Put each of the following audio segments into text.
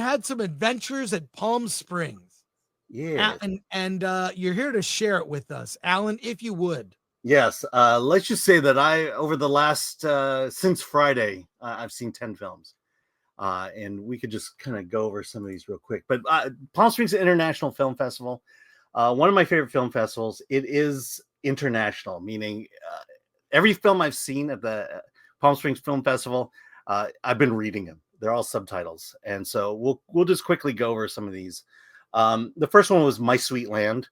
had some adventures at Palm Springs. Yeah. And you're here to share it with us. Alan, if you would. Yes. Let's just say that over the last, since Friday, I've seen 10 films. And we could just kind of go over some of these real quick. But Palm Springs International Film Festival, one of my favorite film festivals. It is international, meaning every film I've seen at the Palm Springs Film Festival, I've been reading them. They're all subtitles, and so we'll just quickly go over some of these. The first one was My Sweet Land.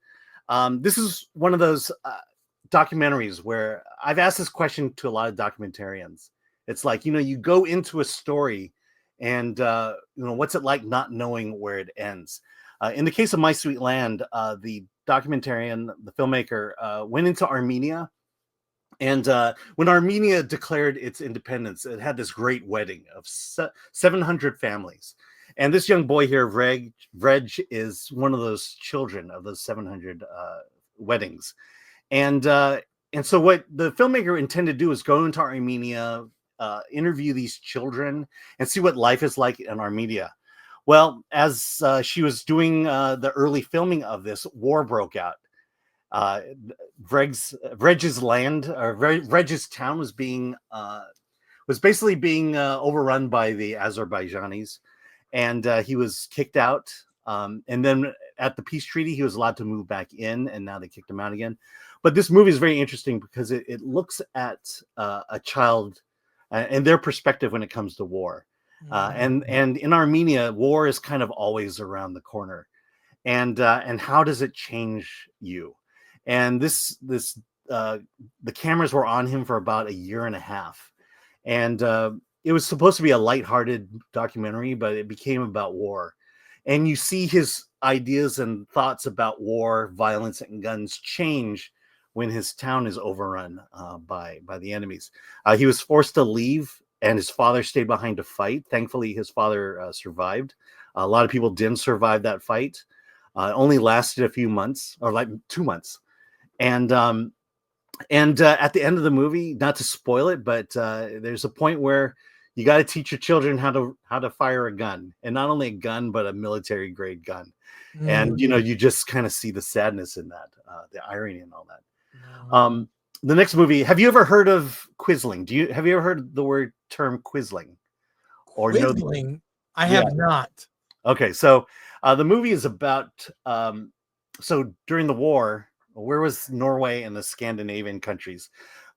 This is one of those documentaries where I've asked this question to a lot of documentarians. It's like, you go into a story and what's it like not knowing where it ends. In the case of My Sweet Land, the documentarian, the filmmaker, went into Armenia. And when Armenia declared its independence, it had this great wedding of 700 families. And this young boy here, Vreg, is one of those children of those 700 weddings. And so what the filmmaker intended to do is go into Armenia, interview these children, and see what life is like in Armenia. Well, as she was doing the early filming of this, war broke out. Vreg's land, or Vreg's town, was basically being overrun by the Azerbaijanis, and he was kicked out. And then at the peace treaty, he was allowed to move back in, and now they kicked him out again. But this movie is very interesting because it looks at a child and their perspective when it comes to war. And in Armenia, war is kind of always around the corner. And how does it change you? And the cameras were on him for about a year and a half. And it was supposed to be a lighthearted documentary, but it became about war. And you see his ideas and thoughts about war, violence, and guns change when his town is overrun by the enemies. He was forced to leave, and his father stayed behind to fight. Thankfully, his father survived. A lot of people didn't survive that fight. It only lasted a few months, or like 2 months. And at the end of the movie, not to spoil it, but there's a point where you got to teach your children how to fire a gun, and not only a gun, but a military grade gun. And you just kind of see the sadness in that, the irony and all that. The next movie, have you ever heard of Quisling? Have you ever heard the term Quisling? Or Quisling? I have not. Okay, so the movie is about so during the war, where was Norway and the Scandinavian countries?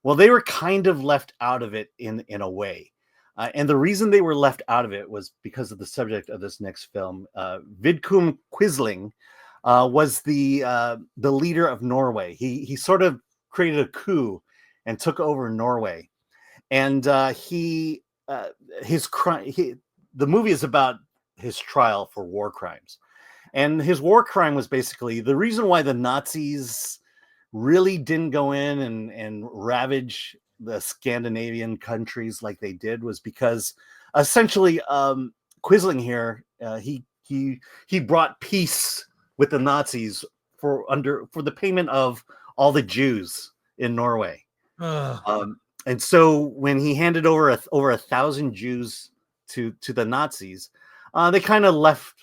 Well, they were kind of left out of it in a way. And the reason they were left out of it was because of the subject of this next film. Vidkun Quisling was the leader of Norway. He sort of created a coup and took over Norway. And the movie is about his trial for war crimes. And his war crime was basically the reason why the Nazis really didn't go in and ravage the Scandinavian countries like they did was because essentially Quisling here, he brought peace with the Nazis for the payment of all the Jews in Norway. And so when he handed over over 1,000 Jews to the Nazis, they kind of left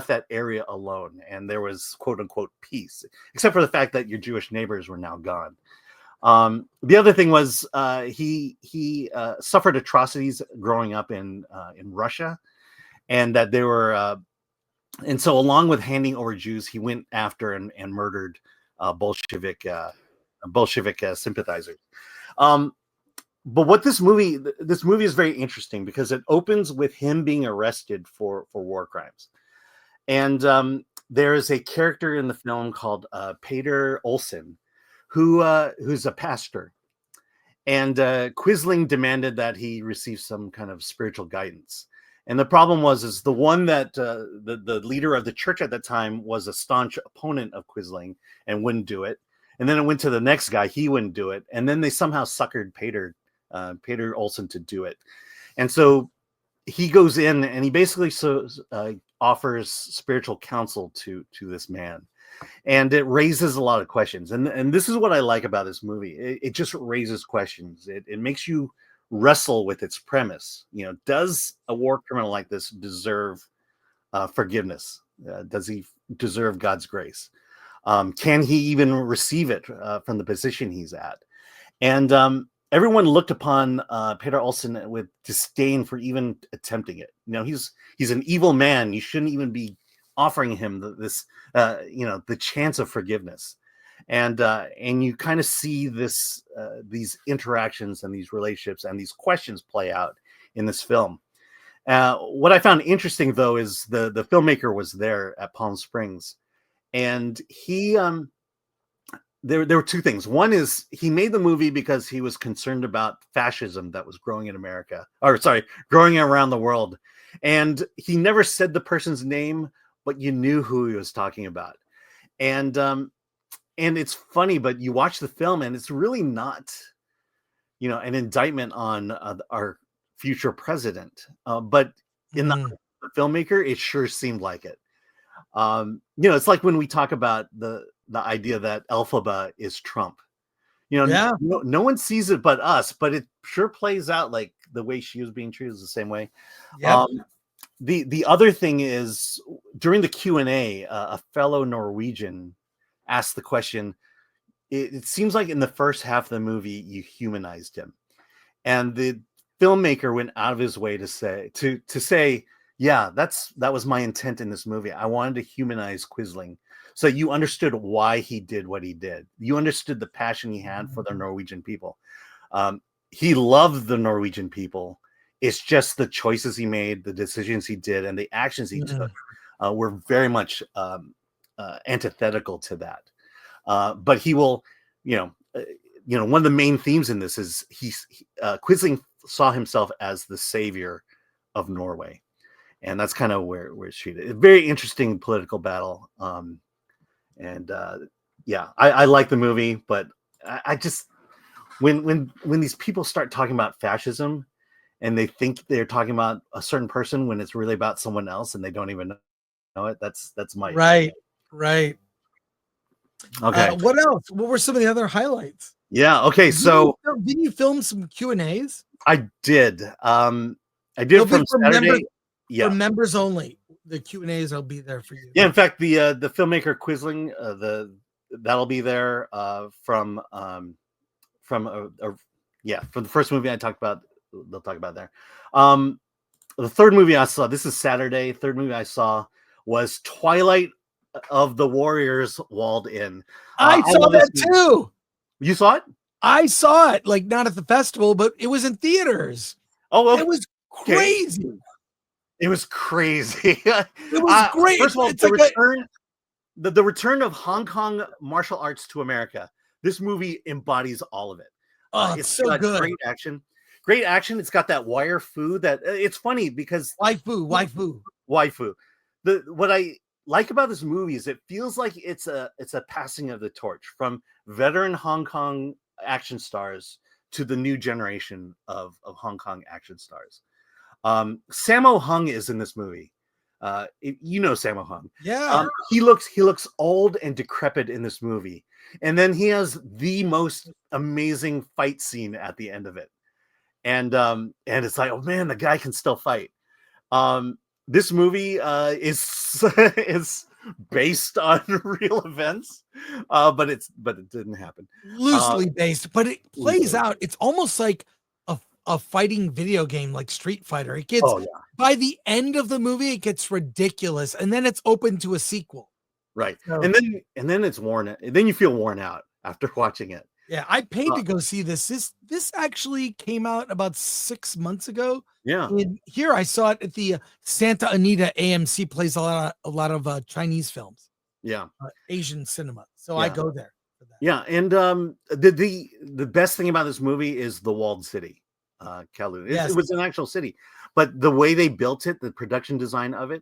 that area alone, and there was quote unquote peace, except for the fact that your Jewish neighbors were now gone. The other thing was he suffered atrocities growing up in Russia, and that they were and so along with handing over Jews, he went after and murdered Bolshevik sympathizers. But what this movie is very interesting because it opens with him being arrested for war crimes. And there is a character in the film called Peter Olsen, who's a pastor. And Quisling demanded that he receive some kind of spiritual guidance. And the problem is the one that the leader of the church at that time was a staunch opponent of Quisling and wouldn't do it. And then it went to the next guy, he wouldn't do it. And then they somehow suckered Peter Olsen to do it. And so he goes in and he basically offers spiritual counsel to this man. And it raises a lot of questions. And this is what I like about this movie. It just raises questions. It makes you wrestle with its premise. Does a war criminal like this deserve forgiveness? Does he deserve God's grace? Can he even receive it from the position he's at? And everyone looked upon Peter Olsen with disdain for even attempting it. He's an evil man. You shouldn't even be offering him this the chance of forgiveness. And you kind of see these interactions and these relationships and these questions play out in this film. What I found interesting, though, is the filmmaker was there at Palm Springs, and he there were two things. One is he made the movie because he was concerned about fascism that was growing in America, growing around the world, and he never said the person's name, but you knew who he was talking about. And it's funny, but you watch the film, and it's really not, an indictment on our future president, but in the filmmaker, it sure seemed like it. It's like when we talk about the idea that Elphaba is Trump. No one sees it but us, but it sure plays out like the way she was being treated is the same way. Yep. The other thing is, during the Q&A, a fellow Norwegian asked the question. It seems like in the first half of the movie you humanized him, and the filmmaker went out of his way to say, yeah, that was my intent in this movie. I wanted to humanize Quisling, so you understood why he did what he did. You understood the passion he had for the Norwegian people. He loved the Norwegian people. It's just the choices he made, the decisions he did, and the actions he took were very much antithetical to that. But he will, one of the main themes in this is Quisling saw himself as the savior of Norway, and that's kind of where it's treated. A very interesting political battle. I like the movie, but I just when these people start talking about fascism and they think they're talking about a certain person when it's really about someone else and they don't even know it. That's my right. Okay. What else? What were some of the other highlights? Yeah. Okay. So did you film some Q&As? I did. I did from Saturday. For members only. The Q&As will be there for you. Yeah. In fact, the filmmaker Quisling, that'll be there from the first movie I talked about. They'll talk about there. The third movie I saw. This is Saturday. Third movie I saw was Twilight of the Warriors Walled In. I saw that too. You saw it? I saw it, like not at the festival, but it was in theaters. Oh, okay. It was crazy. It was crazy. It was great. First of all, the return of Hong Kong martial arts to America. This movie embodies all of it. It's so good. Great action. It's got that wire fu that it's funny because waifu. What I like about this movie is it feels like it's a passing of the torch from veteran Hong Kong action stars to the new generation of Hong Kong action stars. Sammo Hung is in this movie. Sammo Hung. Yeah. He looks old and decrepit in this movie. And then he has the most amazing fight scene at the end of it. And it's like, oh man, the guy can still fight. This movie is based on real events, but it didn't happen. Loosely based, but it plays out. It's almost like a fighting video game, like Street Fighter. It gets by the end of the movie, it gets ridiculous, and then it's open to a sequel. Right, so, and then it's worn. Then you feel worn out after watching it. Yeah, I paid to go see this. This actually came out about 6 months ago. Yeah, and here I saw it at the Santa Anita AMC. Plays a lot of Chinese films. Yeah, Asian cinema. So I go there for that. Yeah, and the best thing about this movie is the walled city, Kowloon. It was an actual city, but the way they built it, the production design of it,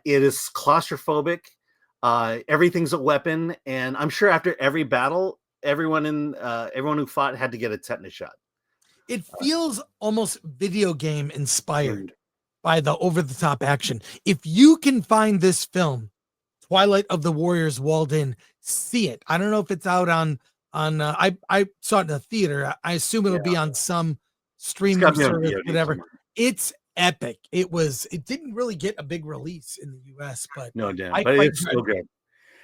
it is claustrophobic. Everything's a weapon, and I'm sure after every battle, everyone who fought had to get a tetanus shot. It feels almost video game inspired by the over-the-top action. If you can find this film, Twilight of the Warriors Walled In, see it. I don't know if it's out on I saw it in the theater. I assume it'll be on some streaming service, whatever. It's epic. It didn't really get a big release in the US, but No, it didn't, I but quite it's so good.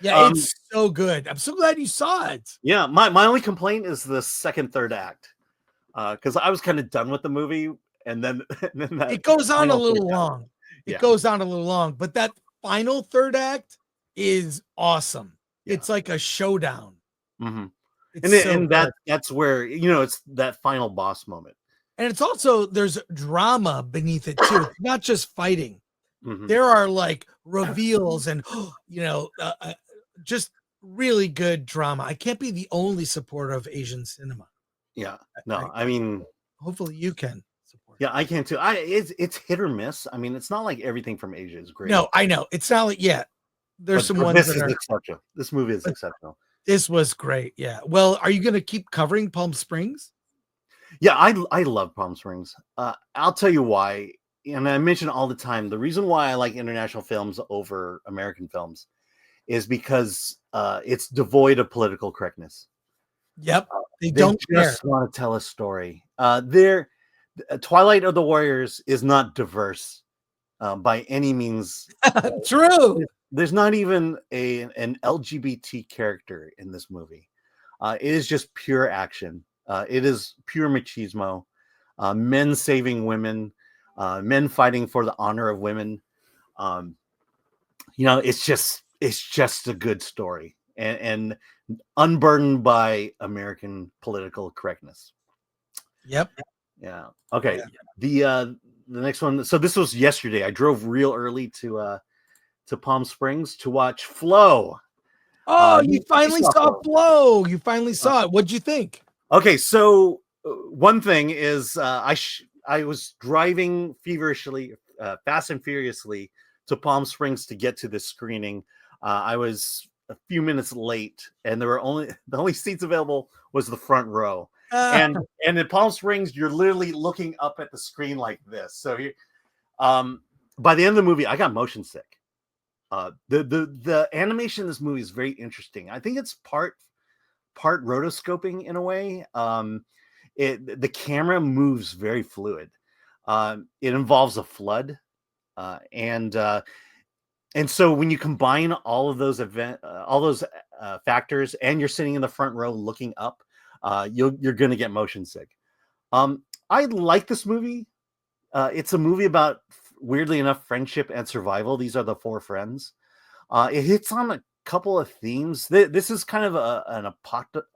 yeah, it's so good. I'm so glad you saw it. Yeah, my only complaint is the second, third act. Because I was kind of done with the movie, and then that It goes on a final third little act. long. It Yeah. goes on a little long, but that final third act is awesome. Yeah. It's like a showdown. Mhm. It's And so and good. that's where, it's that final boss moment. And it's also there's drama beneath it too. It's not just fighting. Mhm. There are like reveals and just really good drama. I can't be the only supporter of Asian cinema. Yeah. No, I mean, Hopefully you can support. yeah, I can too. It's hit or miss. I mean, it's not like everything from Asia is great. No, I know. It's not like there's some but ones this that is are exceptional. This movie is but exceptional. this was great. Yeah. Well, are you going to keep covering Palm Springs? Yeah, I love Palm Springs. I'll tell you why. And I mention all the time, the reason why I like international films over American films is because it's devoid of political correctness. Yep. They They don't care. just want to tell a story. Twilight of the Warriors is not diverse by any means. True. There's not even an LGBT character in this movie. It is just pure action. It is pure machismo. Men saving women, men fighting for the honor of women. It's just a good story and unburdened by American political correctness. Yep. Yeah. Okay. Yeah. The next one. So this was yesterday. I drove real early to Palm Springs to watch Flow. Oh, you finally saw Flow. You finally saw it. What'd you think? Okay, so one thing is I was driving feverishly, fast and furiously to Palm Springs to get to this screening. I was a few minutes late, and the only seats available was the front row. And in Palm Springs, you're literally looking up at the screen like this. So by the end of the movie, I got motion sick. The animation in this movie is very interesting. I think it's part rotoscoping in a way. The camera moves very fluid. It involves a flood, and so when you combine all of those factors, and you're sitting in the front row looking up, you're going to get motion sick. I like this movie. It's a movie about, weirdly enough, friendship and survival. These are the four friends. It hits on a couple of themes. This is kind of an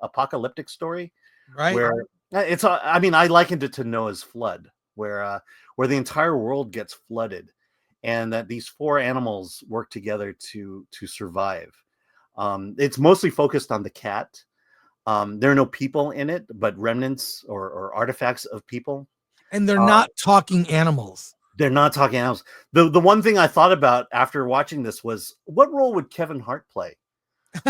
apocalyptic story, right? Where it's. I mean, I likened it to Noah's flood, where the entire world gets flooded, and that these four animals work together to survive. It's mostly focused on the cat. There are no people in it, but remnants or artifacts of people. And they're not talking animals. They're not talking animals. The one thing I thought about after watching this was, what role would Kevin Hart play?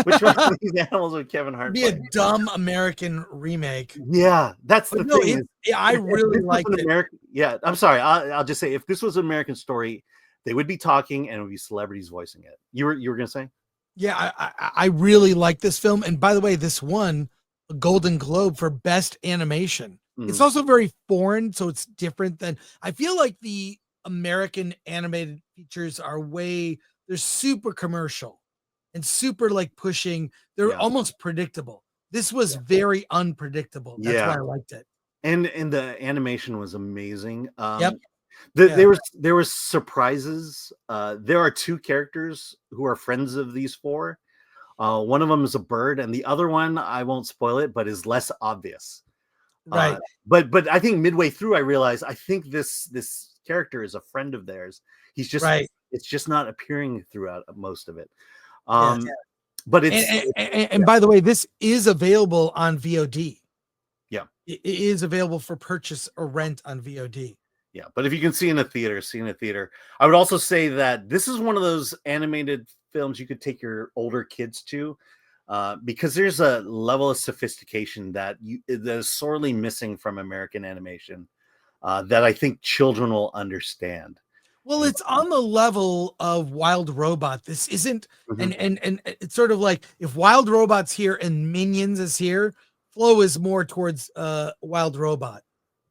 Which one of these animals would Kevin Hart play? Be a dumb American remake. Yeah, that's the thing. I really like it. Yeah, I'm sorry. I'll just say, if this was an American story, they would be talking and it would be celebrities voicing it. You were going to say? Yeah, I really like this film. And by the way, this won a Golden Globe for Best Animation. It's also very foreign, so it's different than, I feel like the American animated features they're super commercial and super like pushing. They're almost predictable. This was very unpredictable. That's why I liked it. And the animation was amazing. Yep. There was surprises. There are two characters who are friends of these four. One of them is a bird, and the other one, I won't spoil it, but is less obvious. Right. But I think midway through, I realized, I think this character is a friend of theirs. He's just it's just not appearing throughout most of it. But it's by the way, this is available on VOD. Yeah, it is available for purchase or rent on VOD. Yeah, but if you can see in a theater. I would also say that this is one of those animated films you could take your older kids to. Because there's a level of sophistication that is sorely missing from American animation, that I think children will understand. Well, it's on the level of Wild Robot. This isn't, and it's sort of like, if Wild Robot's here and Minions is here, Flow is more towards Wild Robot.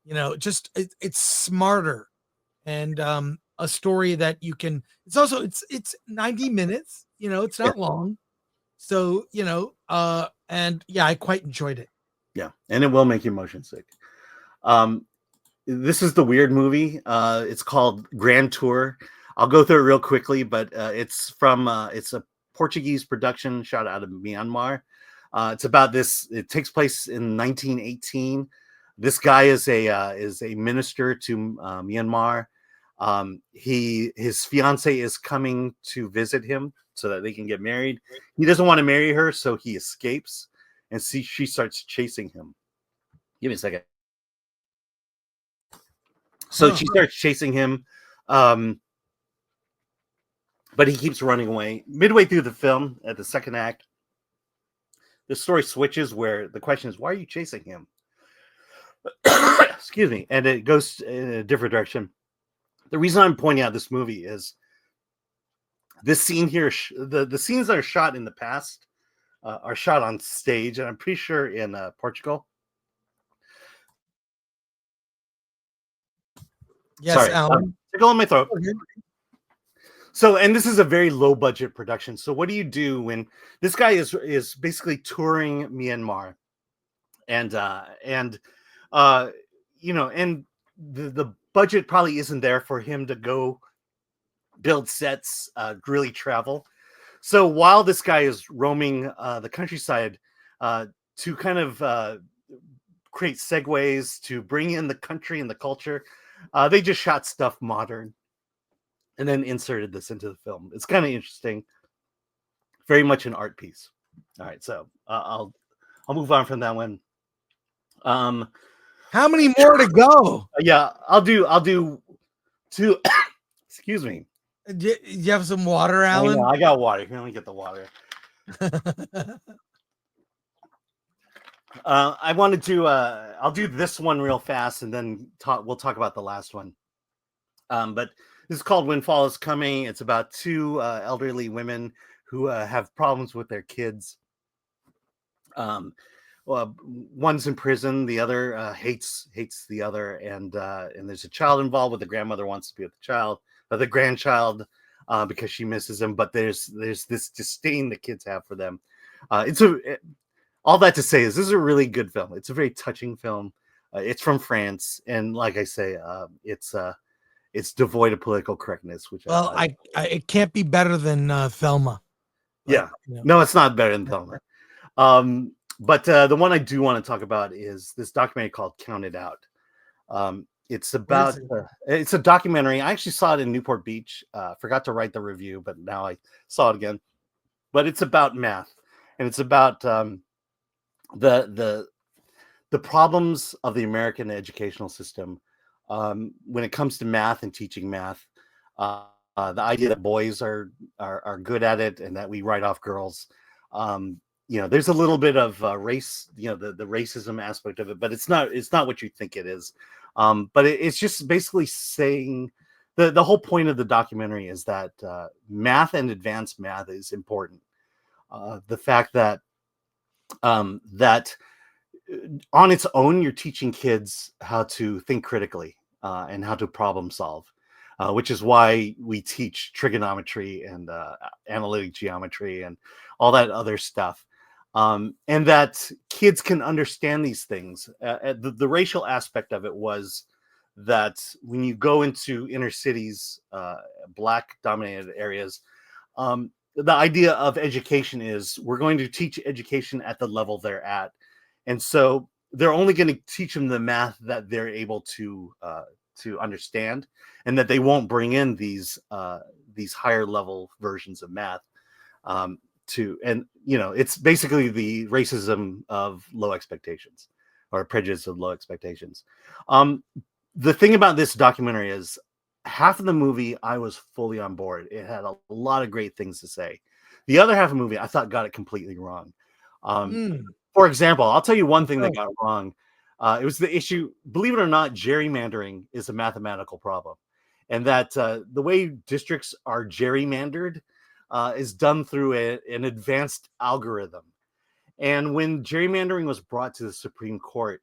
It's smarter and a story that you can. It's also it's 90 minutes. It's Yeah. not long, so and yeah, I quite enjoyed it. Yeah, and it will make you motion sick. This is the weird movie. It's called Grand Tour. I'll go through it real quickly, but it's a Portuguese production shot out of Myanmar. It's about this. It takes place in 1918. This guy is a minister to Myanmar. His fiance is coming to visit him so that they can get married. He doesn't want to marry her, so he escapes, and she starts chasing him. Give me a second. So she starts chasing him, but he keeps running away. Midway through the film, at the second act, the story switches where the question is, why are you chasing him? Excuse me. And it goes in a different direction. The reason I'm pointing out this movie is this scene here, the scenes that are shot in the past are shot on stage, and I'm pretty sure in Portugal. Yes, Sorry, Alan. tickle in my throat. Okay. So, and this is a very low budget production. So, what do you do when this guy is basically touring Myanmar, and the budget probably isn't there for him to go build sets, really travel. So, while this guy is roaming the countryside to kind of create segues to bring in the country and the culture, they just shot stuff modern and then inserted this into the film. It's kind of interesting. Very much an art piece. All right, so I'll move on from that one. How many more to go? Yeah, I'll do two. Excuse me. Do you have some water, Alan? I got water. Let me get the water. I wanted to. I'll do this one real fast, and then we'll talk about the last one. But this is called When Fall is Coming. It's about two elderly women who have problems with their kids. Well, one's in prison, the other hates the other, and there's a child involved. With the grandmother wants to be with the child, but the grandchild because she misses him. But there's this disdain the kids have for them. All that to say is this is a really good film. It's a very touching film. It's from France, and like I say, it's devoid of political correctness. Which it can't be better than Thelma. Yeah, no, it's not better than Thelma. But the one I do want to talk about is this documentary called Count It Out. It's about it's a documentary. I actually saw it in Newport Beach. Forgot to write the review, but now I saw it again. But it's about math, and it's about the problems of the American educational system when it comes to math and teaching math. The idea that boys are good at it and that we write off girls. There's a little bit of race, the racism aspect of it, but it's not what you think it is. But it's just basically saying the whole point of the documentary is that math and advanced math is important. The fact that that on its own, you're teaching kids how to think critically and how to problem solve. Which is why we teach trigonometry and analytic geometry and all that other stuff. And that kids can understand these things. The racial aspect of it was that when you go into inner cities, Black-dominated areas, the idea of education is we're going to teach education at the level they're at. And so they're only going to teach them the math that they're able to understand, and that they won't bring in these higher level versions of math it's basically the racism of low expectations or prejudice of low expectations. The thing about this documentary is half of the movie I was fully on board. It had a lot of great things to say. The other half of the movie I thought got it completely wrong. For example, I'll tell you one thing that got wrong. It was the issue, believe it or not, gerrymandering is a mathematical problem. And that the way districts are gerrymandered is done through an advanced algorithm. And when gerrymandering was brought to the Supreme Court,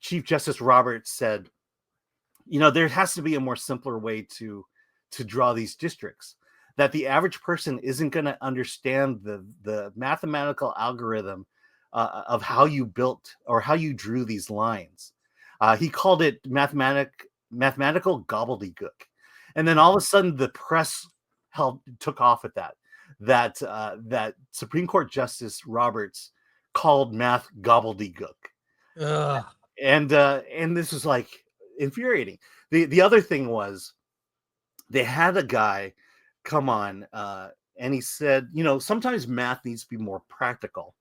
Chief Justice Roberts said, there has to be a more simpler way to draw these districts, that the average person isn't going to understand the mathematical algorithm of how you built or how you drew these lines. He called it mathematical gobbledygook. And then all of a sudden the press took off at that Supreme Court Justice Roberts called math gobbledygook. And this was like infuriating. The other thing was, they had a guy come on and he said, sometimes math needs to be more practical.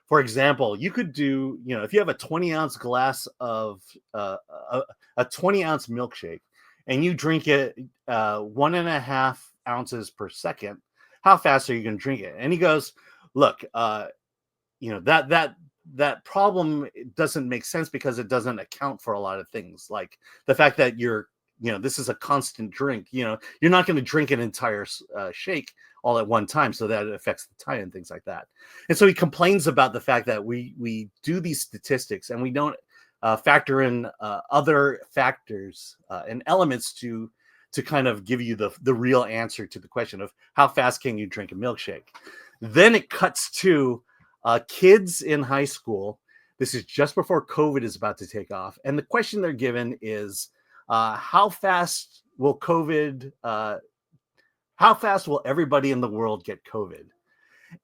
For example, you could do, if you have a 20-ounce glass of a 20-ounce milkshake and you drink it 1.5 ounces per second, how fast are you going to drink it? And he goes, look, that problem doesn't make sense because it doesn't account for a lot of things, like the fact that this is a constant drink. You're not going to drink an entire shake all at one time, so that it affects the time and things like that. And so he complains about the fact that we do these statistics and we don't factor in other factors and elements to kind of give you the real answer to the question of how fast can you drink a milkshake. Then it cuts to kids in high school. This is just before COVID is about to take off, and the question they're given is, how fast will everybody in the world get COVID?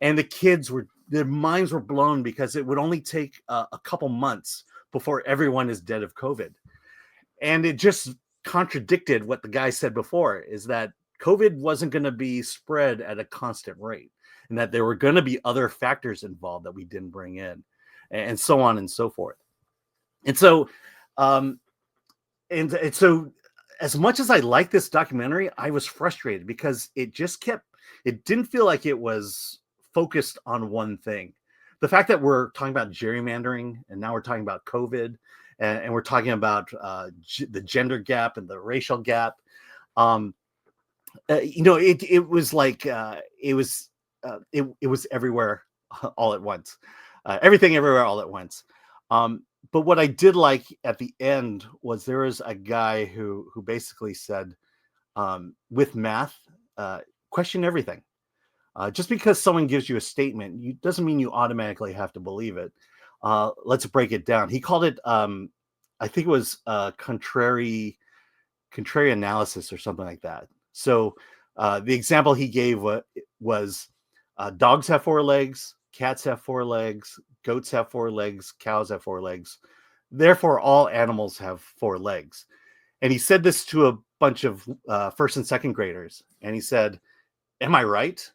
And the kids their minds were blown because it would only take a couple months before everyone is dead of COVID. And it just contradicted what the guy said before, is that COVID wasn't going to be spread at a constant rate, and that there were going to be other factors involved that we didn't bring in, and so on and so forth. And so, and so, as much as I like this documentary, I was frustrated because it didn't feel like it was focused on one thing. The fact that we're talking about gerrymandering, and now we're talking about COVID, and we're talking about the gender gap and the racial gap. It was like it was everywhere all at once, everything everywhere all at once. But what I did like at the end was there was a guy who basically said, with math, question everything. Just because someone gives you a statement, doesn't mean you automatically have to believe it. Let's break it down. He called it, I think it was contrary analysis or something like that. So the example he gave was dogs have 4 legs, cats have 4 legs, goats have 4 legs, cows have 4 legs. Therefore, all animals have 4 legs. And he said this to a bunch of first and second graders. And he said, am I right?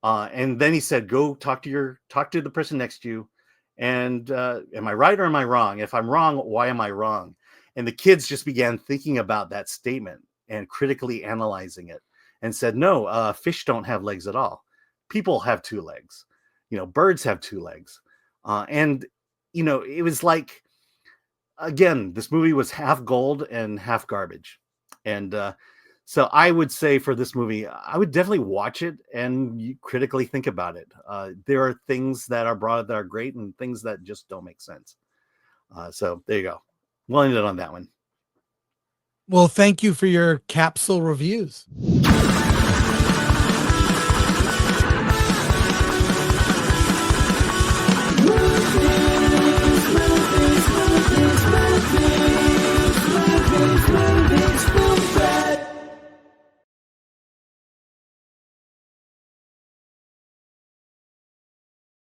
And then he said, go talk to the person next to you. And am I right or am I wrong? If I'm wrong, why am I wrong? And the kids just began thinking about that statement and critically analyzing it, and said, no, fish don't have legs at all. People have 2 legs. Birds have 2 legs. And it was like, again, this movie was half gold and half garbage. And so I would say for this movie, I would definitely watch it and you critically think about it. There are things that are brought up that are great and things that just don't make sense. So there you go. We'll end it on that one. Well, thank you for your capsule reviews.